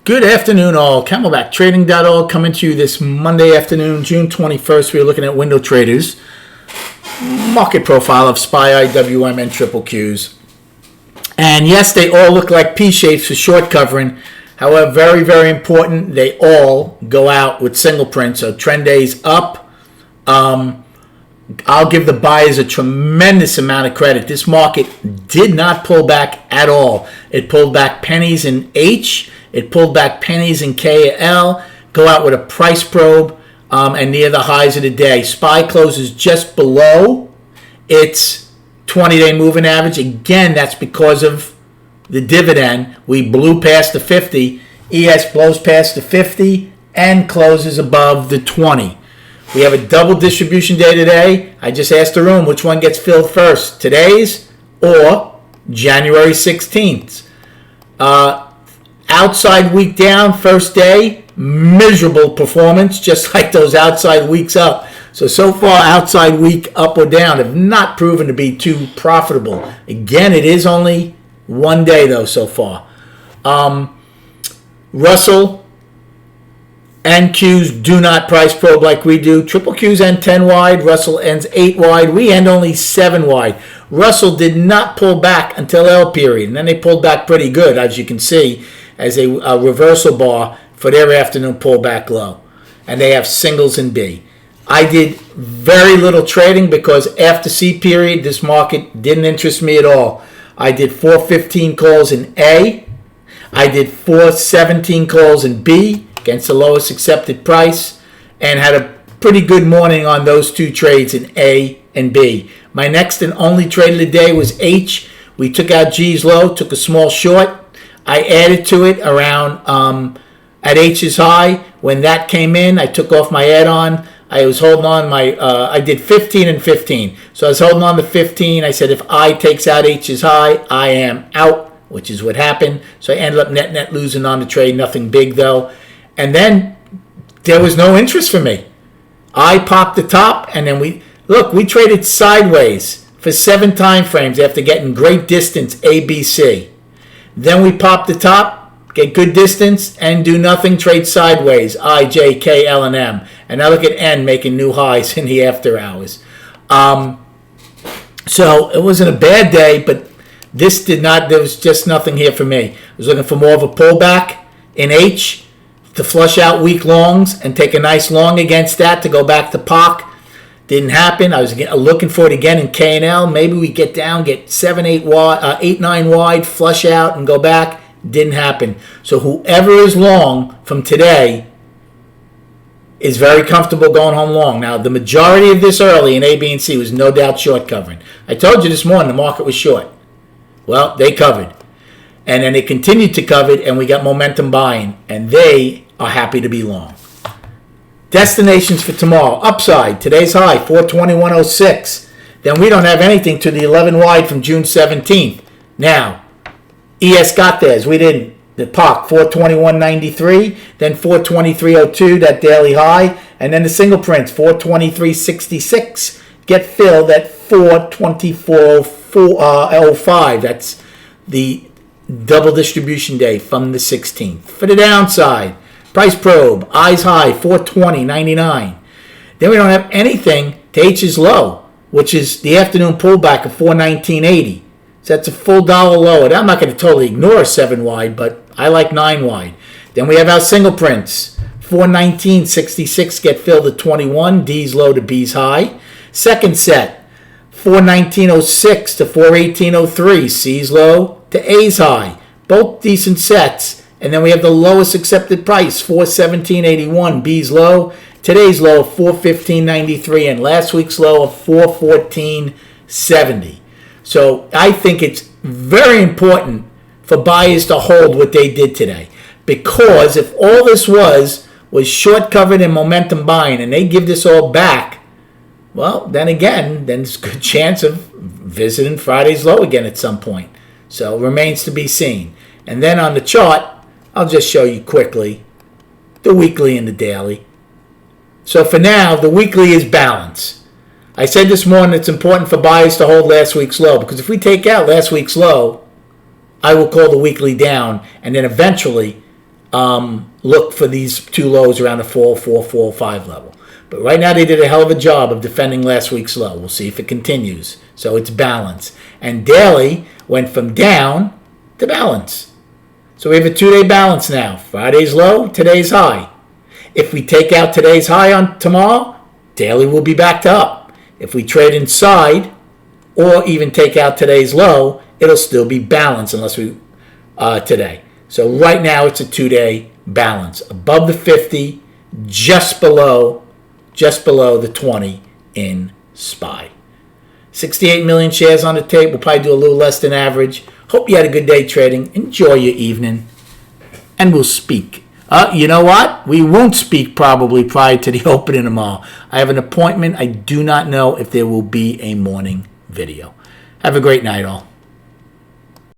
Good afternoon, all. CamelbackTrading.org coming to you this Monday afternoon, June 21st. We're looking at window traders. Market profile of SPY, IWM, and triple Qs. And yes, they all look like P shapes for short covering. However, very, very important, they all go out with single print. So trend days up. I'll give the buyers a tremendous amount of credit. This market did not pull back at all. It pulled back pennies in H. It pulled back pennies in KL. Go out with a price probe and near the highs of the day. SPY closes just below its 20-day moving average. Again, that's because of the dividend. We blew past the 50. ES blows past the 50 and closes above the 20. We have a double distribution day today. I just asked the room which one gets filled first, today's or January 16th. Outside week down, first day, miserable performance, just like those outside weeks up. So far, outside week up or down have not proven to be too profitable. Again, it is only one day, though, so far. Russell and Qs do not price probe like we do. Triple Qs end 10 wide. Russell ends 8 wide. We end only 7 wide. Russell did not pull back until L period. And then they pulled back pretty good, as you can see, as a reversal bar for their afternoon pullback low. And they have singles in B. I did very little trading because after C period, this market didn't interest me at all. I did 415 calls in A. I did 417 calls in B against the lowest accepted price and had a pretty good morning on those two trades in A and B. My next and only trade of the day was H. We took out G's low, took a small short. I added to it around at H's high. When that came in, I took off my add-on. I was holding on I did 15 and 15. So I was holding on to 15. I said if I takes out H's high, I am out, which is what happened. So I ended up net losing on the trade. Nothing big though. And then there was no interest for me. I popped the top and then we traded sideways for 7 time frames after getting great distance A, B, C. Then we pop the top, get good distance, and do nothing, trade sideways, I, J, K, L, and M. And now look at N making new highs in the after hours. So it wasn't a bad day, but there was just nothing here for me. I was looking for more of a pullback in H to flush out weak longs and take a nice long against that to go back to POC. Didn't happen. I was looking for it again in K and L. Maybe we get down, get 7, 8 wide, 8, 9 wide, flush out, and go back. Didn't happen. So whoever is long from today is very comfortable going home long. Now, the majority of this early in A, B, and C was no doubt short covering. I told you this morning the market was short. Well, they covered. And then they continued to cover, and we got momentum buying. And they are happy to be long. Destinations for tomorrow. Upside. Today's high, 421.06. Then we don't have anything to the 11 wide from June 17th. Now, ES got theirs. We didn't. The POC, 421.93. Then 423.02, that daily high. And then the single prints, 423.66. Get filled at 424.05. That's the double distribution day from the 16th. For the downside, price probe, eyes high, 420.99. Then we don't have anything to H's low, which is the afternoon pullback of 419.80. So that's a full dollar lower. I'm not going to totally ignore 7 wide, but I like 9 wide. Then we have our single prints, 419.66 get filled at 21, D's low to B's high. Second set, 419.06 to 418.03, C's low to A's high. Both decent sets. And then we have the lowest accepted price, 417.81, B's low. Today's low of 415.93 and last week's low of 414.70. So I think it's very important for buyers to hold what they did today. Because if all this was short covered and momentum buying and they give this all back, well, then there's a good chance of visiting Friday's low again at some point. So it remains to be seen. And then on the chart, I'll just show you quickly the weekly and the daily. So for now, the weekly is balance. I said this morning it's important for buyers to hold last week's low because if we take out last week's low, I will call the weekly down and then eventually look for these two lows around the 4.445 level. But right now they did a hell of a job of defending last week's low. We'll see if it continues. So it's balance. And daily went from down to balance. So we have a 2-day balance now. Friday's low, today's high. If we take out today's high on tomorrow, daily will be back to up. If we trade inside or even take out today's low, it'll still be balanced unless we today. So right now it's a 2-day balance. Above the 50, just below the 20 in SPY. 68 million shares on the tape. We'll probably do a little less than average. Hope you had a good day trading. Enjoy your evening. And we'll speak. You know what? We won't speak probably prior to the opening tomorrow. I have an appointment. I do not know if there will be a morning video. Have a great night, all.